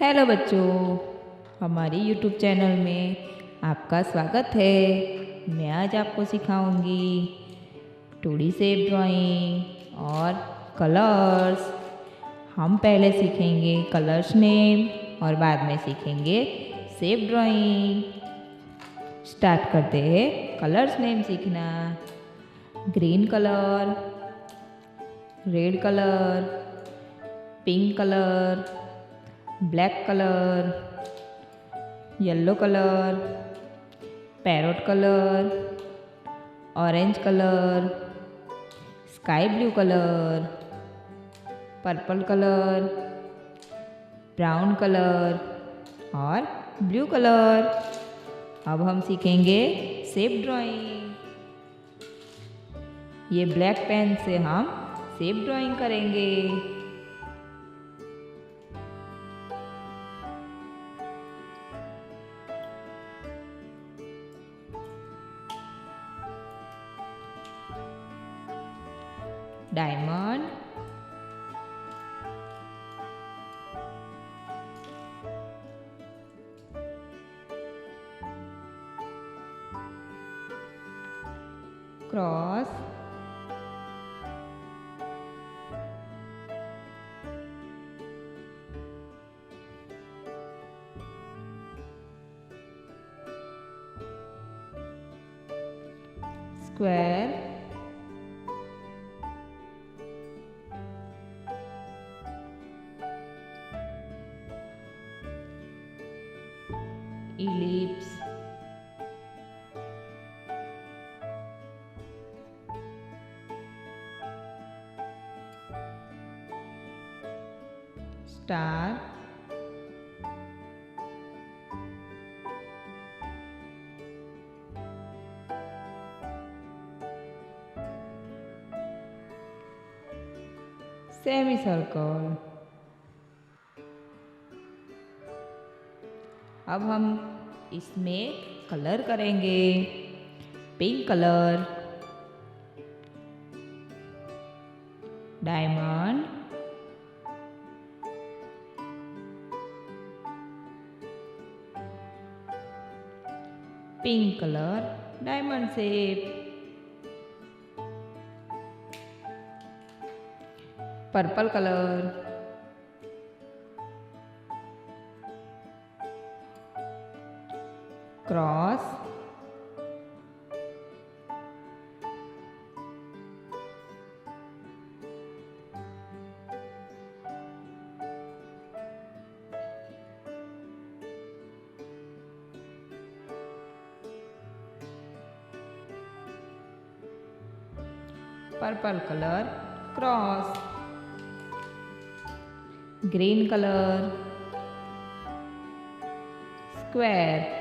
Hello बच्चों, हमारी YouTube channel में आपका स्वागत है। मैं आज आपको सिखाऊंगी 2D शेप ड्राइंग और कलर्स। हम पहले सीखेंगे कलर्स नेम और बाद में सीखेंगे शेप ड्राइंग। स्टार्ट करते हैं कलर्स नेम सीखना। Green colour, red colour, pink colour, black colour, yellow colour, parrot colour, orange colour, sky blue colour, purple colour, brown colour और ब्लू कलर। अब हम सीखेंगे शेप ड्राइंग। ये ब्लैक पेन से हम शेप ड्राइंग करेंगे। Diamond, cross, square, ellipse, star, semicircle। अब हम इसमें कलर करेंगे। Pink colour, diamond, pink colour, diamond shape, purple colour, cross, purple colour, cross, green colour, square,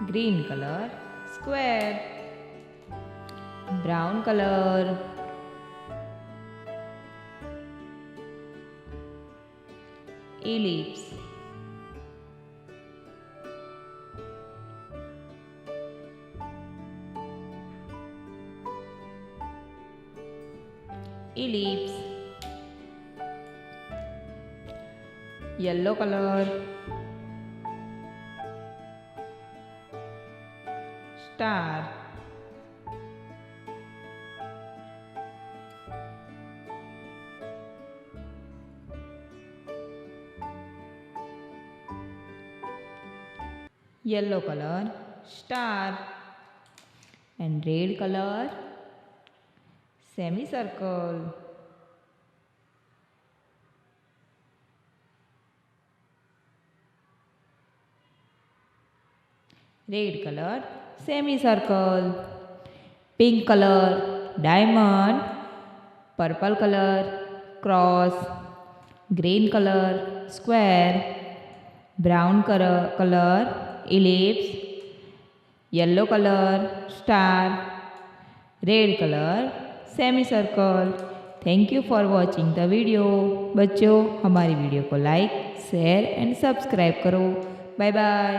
green colour, square, brown colour, ellipse, ellipse, yellow color, star, yellow color, star, and red color, semicircle। Red color, semicircle, pink color, diamond, purple color, cross, green color, square, brown color, ellipse, yellow color, star, red color, semicircle। Thank you for watching the video. बच्चों, हमारी video को like, share and subscribe करो। Bye bye.